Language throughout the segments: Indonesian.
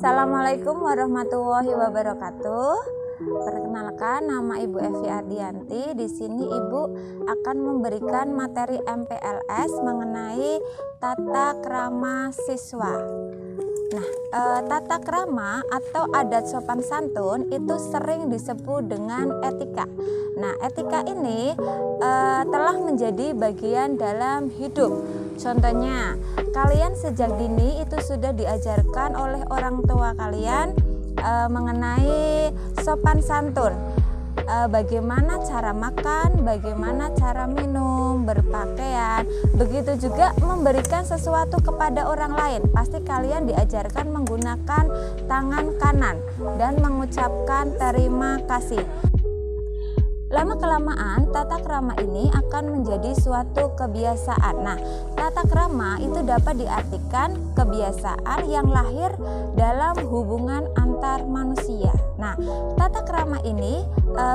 Assalamualaikum warahmatullahi wabarakatuh. Perkenalkan, nama Ibu Evi Ardianti. Di sini Ibu akan memberikan materi MPLS mengenai tata krama siswa. Nah, tata krama atau adat sopan santun itu sering disebut dengan etika. Nah, etika ini telah menjadi bagian dalam hidup. Contohnya, kalian sejak dini itu sudah diajarkan oleh orang tua kalian mengenai sopan santun. Bagaimana cara makan, bagaimana cara minum, berpakaian, begitu juga memberikan sesuatu kepada orang lain. Pasti kalian diajarkan menggunakan tangan kanan dan mengucapkan terima kasih. Lama-kelamaan tata krama ini akan menjadi suatu kebiasaan. Nah, tata krama itu dapat diartikan kebiasaan yang lahir dalam hubungan antar manusia. Nah, tata krama ini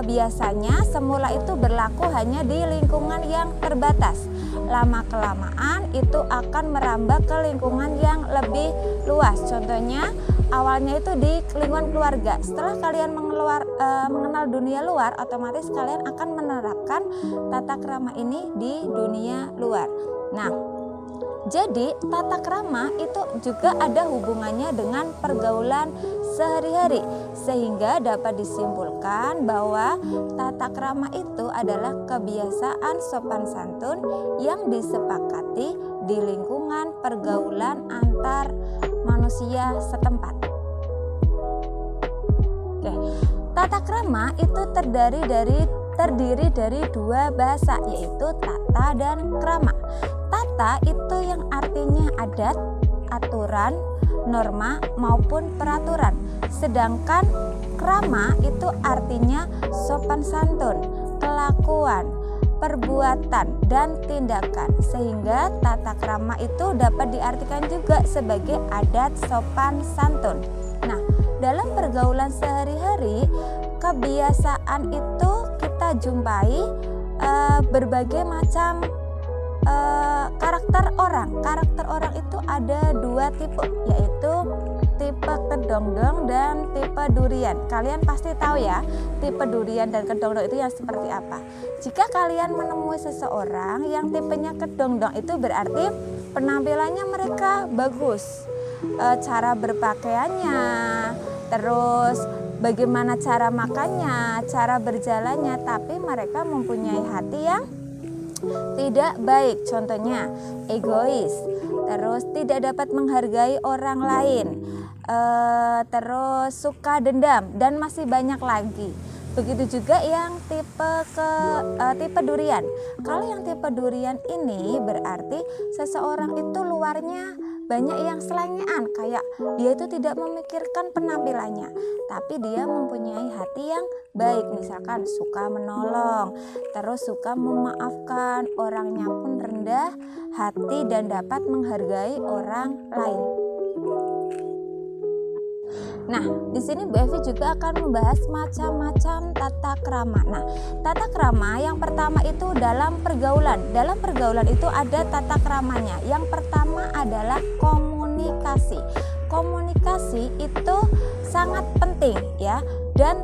biasanya semula itu berlaku hanya di lingkungan yang terbatas. Lama-kelamaan itu akan merambah ke lingkungan yang lebih luas. Contohnya, awalnya itu di lingkungan keluarga. Setelah kalian mengenal dunia luar, otomatis kalian akan menerapkan tata krama ini di dunia luar. Nah, jadi tata krama itu juga ada hubungannya dengan pergaulan sehari-hari, sehingga dapat disimpulkan bahwa tata krama itu adalah kebiasaan sopan santun yang disepakati di lingkungan pergaulan antar manusia setempat. Oke, tata krama itu terdiri dari dua bahasa, yaitu tata dan krama. Tata itu yang artinya adat, aturan, norma maupun peraturan. Sedangkan krama itu artinya sopan santun, kelakuan, perbuatan dan tindakan. Sehingga tata krama itu dapat diartikan juga sebagai adat sopan santun. Nah, dalam pergaulan sehari-hari, kebiasaan itu kita jumpai berbagai macam karakter orang. Karakter orang itu ada dua tipe, yaitu tipe kedongdong dan tipe durian. Kalian pasti tahu ya, tipe durian dan kedongdong itu yang seperti apa. Jika kalian menemui seseorang yang tipenya kedongdong, itu berarti penampilannya mereka bagus, cara berpakaiannya, terus bagaimana cara makannya, cara berjalannya, tapi mereka mempunyai hati yang tidak baik. Contohnya egois, terus tidak dapat menghargai orang lain, terus suka dendam, dan masih banyak lagi. Begitu juga yang tipe durian. Kalau yang tipe durian ini berarti seseorang itu luarnya banyak yang selengean, kayak dia itu tidak memikirkan penampilannya, tapi dia mempunyai hati yang baik. Misalkan suka menolong, terus suka memaafkan, orangnya pun rendah hati dan dapat menghargai orang lain. Nah, di sini Bu Evi juga akan membahas macam-macam tata krama. Nah, tata krama yang pertama itu dalam pergaulan. Dalam pergaulan itu ada tata kramanya. Yang pertama adalah komunikasi. Komunikasi itu sangat penting ya, dan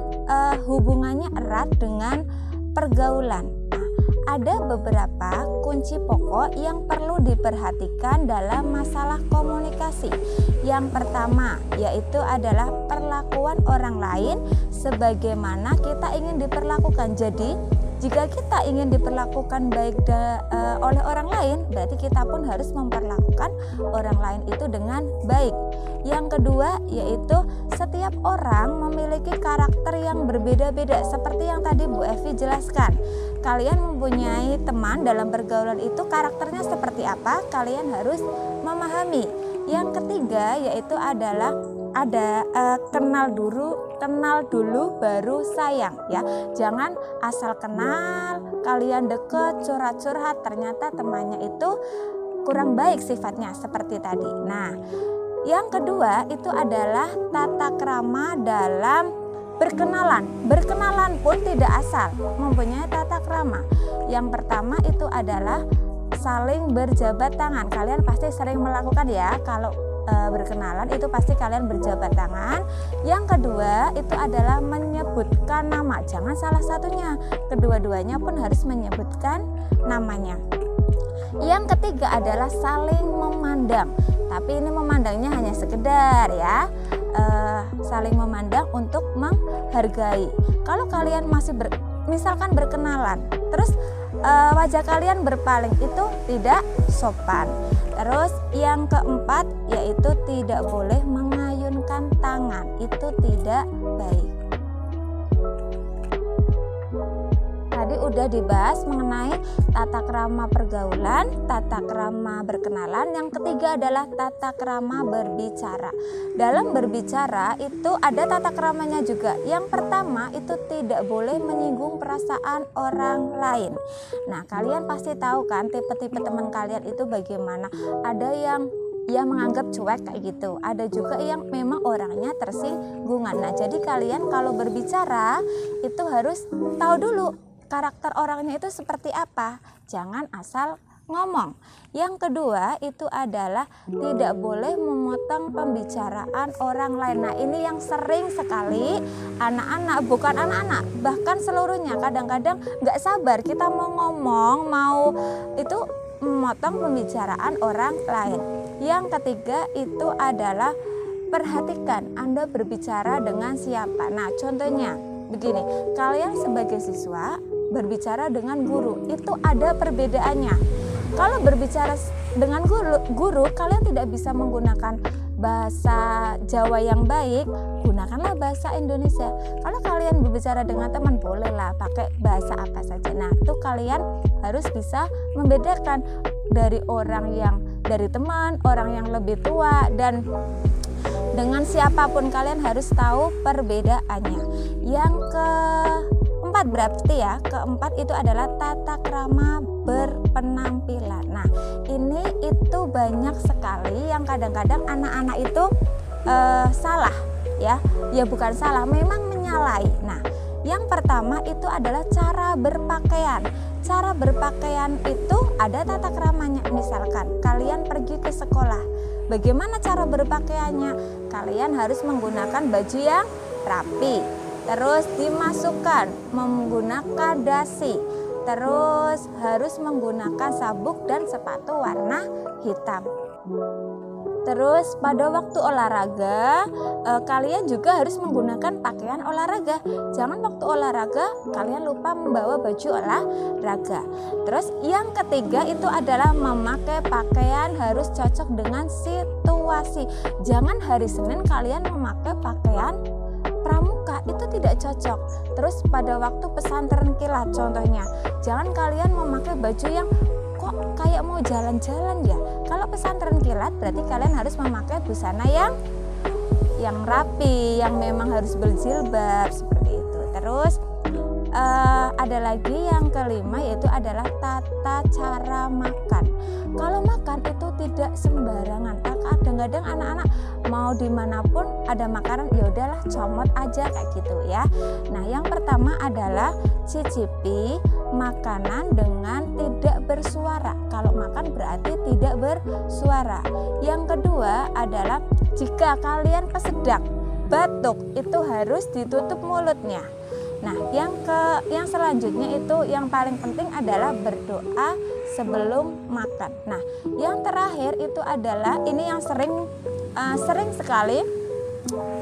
hubungannya erat dengan pergaulan. Ada beberapa kunci pokok yang perlu diperhatikan dalam masalah komunikasi. Yang pertama yaitu adalah perlakuan orang lain sebagaimana kita ingin diperlakukan. Jadi jika kita ingin diperlakukan baik oleh orang lain, berarti kita pun harus memperlakukan orang lain itu dengan baik. Yang kedua yaitu setiap orang memiliki karakter yang berbeda-beda. Seperti yang tadi Bu Evi jelaskan, kalian mempunyai teman dalam pergaulan itu karakternya seperti apa, kalian harus memahami. Yang ketiga yaitu adalah kenal dulu baru sayang ya. Jangan asal kenal, kalian deket, curhat-curhat, ternyata temannya itu kurang baik sifatnya seperti tadi. Nah, yang kedua itu adalah tata krama dalam berkenalan. Berkenalan pun tidak asal, mempunyai tata krama. Yang pertama itu adalah saling berjabat tangan. Kalian pasti sering melakukan ya, kalau berkenalan itu pasti kalian berjabat tangan. Yang kedua itu adalah menyebutkan nama, jangan salah satunya, kedua-duanya pun harus menyebutkan namanya. Yang ketiga adalah saling memandang, tapi ini memandangnya hanya sekedar ya, saling memandang untuk menghargai. Kalau kalian masih misalkan berkenalan, terus wajah kalian berpaling, itu tidak sopan. Terus yang keempat yaitu tidak boleh mengayunkan tangan, itu tidak baik. Tadi udah dibahas mengenai tata krama pergaulan, tata krama berkenalan. Yang ketiga adalah tata krama berbicara. Dalam berbicara itu ada tata kramanya juga. Yang pertama itu tidak boleh menyinggung perasaan orang lain. Nah, kalian pasti tahu kan tipe-tipe teman kalian itu bagaimana. Ada yang menganggap cuek kayak gitu, ada juga yang memang orangnya tersinggungan. Nah, jadi kalian kalau berbicara itu harus tahu dulu karakter orangnya itu seperti apa, jangan asal ngomong. Yang kedua itu adalah tidak boleh memotong pembicaraan orang lain. Nah, ini yang sering sekali anak-anak, bukan anak-anak, bahkan seluruhnya kadang-kadang nggak sabar, kita mau ngomong, mau itu memotong pembicaraan orang lain. Yang ketiga itu adalah perhatikan Anda berbicara dengan siapa. Nah, contohnya begini, kalian sebagai siswa berbicara dengan guru, itu ada perbedaannya. Kalau berbicara dengan guru, kalian tidak bisa menggunakan bahasa Jawa yang baik, gunakanlah bahasa Indonesia. Kalau kalian berbicara dengan teman, bolehlah pakai bahasa apa saja. Nah, itu kalian harus bisa membedakan dari teman, orang yang lebih tua, dan dengan siapapun kalian harus tahu perbedaannya. Yang keempat berarti ya, keempat itu adalah tata krama berpenampilan. Nah, ini itu banyak sekali yang kadang-kadang anak-anak itu salah ya bukan salah, memang menyalahi. Nah, yang pertama itu adalah cara berpakaian. Cara berpakaian itu ada tata kramanya. Misalkan kalian pergi ke sekolah, bagaimana cara berpakaiannya? Kalian harus menggunakan baju yang rapi, terus dimasukkan menggunakan dasi, terus harus menggunakan sabuk dan sepatu warna hitam. Terus pada waktu olahraga kalian juga harus menggunakan pakaian olahraga. Jangan waktu olahraga kalian lupa membawa baju olahraga. Terus yang ketiga itu adalah memakai pakaian harus cocok dengan situasi. Jangan hari Senin kalian memakai pakaian pramuka, itu tidak cocok. Terus pada waktu pesantren kilat contohnya, jangan kalian memakai baju yang kok kayak mau jalan-jalan ya. Kalau pesantren kilat berarti kalian harus memakai busana yang rapi, yang memang harus berjilbab seperti itu. Terus ada lagi yang kelima yaitu adalah tata cara makan. Kalau makan itu tidak sembarangan. Kadang-kadang anak-anak mau dimanapun ada makanan, ya udahlah comot aja kayak gitu ya. Nah, yang pertama adalah cicipi makanan dengan tidak bersuara. Kalau makan berarti tidak bersuara. Yang kedua adalah jika kalian kesedak, batuk, itu harus ditutup mulutnya. Nah, yang selanjutnya itu yang paling penting adalah berdoa sebelum makan. Nah, yang terakhir itu adalah ini yang sering sekali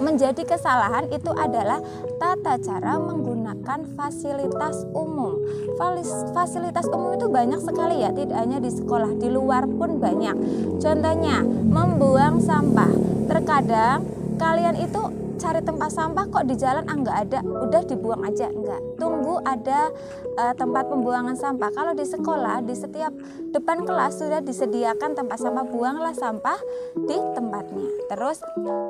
menjadi kesalahan, itu adalah tata cara menggunakan fasilitas umum. Fasilitas umum itu banyak sekali ya, tidak hanya di sekolah, di luar pun banyak. Contohnya membuang sampah. Terkadang kalian itu cari tempat sampah kok di jalan nggak ada, udah dibuang aja, enggak. Tunggu ada tempat pembuangan sampah. Kalau di sekolah, di setiap depan kelas sudah disediakan tempat sampah, buanglah sampah di tempatnya. Terus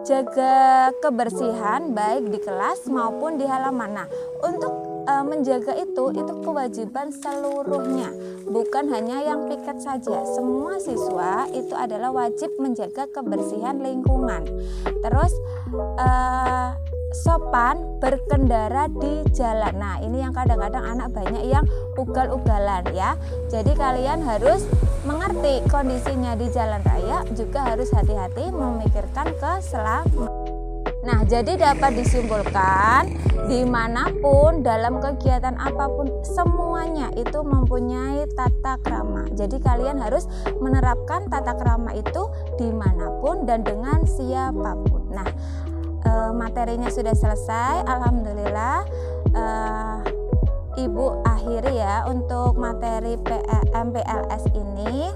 jaga kebersihan baik di kelas maupun di halaman. Nah, untuk menjaga itu kewajiban seluruhnya, bukan hanya yang piket saja. Semua siswa itu adalah wajib menjaga kebersihan lingkungan. Terus sopan berkendara di jalan. Nah, ini yang kadang-kadang anak banyak yang ugal-ugalan ya. Jadi kalian harus mengerti kondisinya di jalan raya, juga harus hati-hati memikirkan keselamatan. Nah, jadi dapat disimpulkan dimanapun dalam kegiatan apapun semuanya itu mempunyai tata krama. Jadi kalian harus menerapkan tata krama itu dimanapun dan dengan siapapun. Nah, materinya sudah selesai. Alhamdulillah. Ibu akhiri ya untuk materi MPLS ini.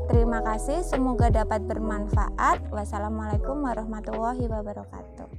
Terima kasih, semoga dapat bermanfaat. Wassalamualaikum warahmatullahi wabarakatuh.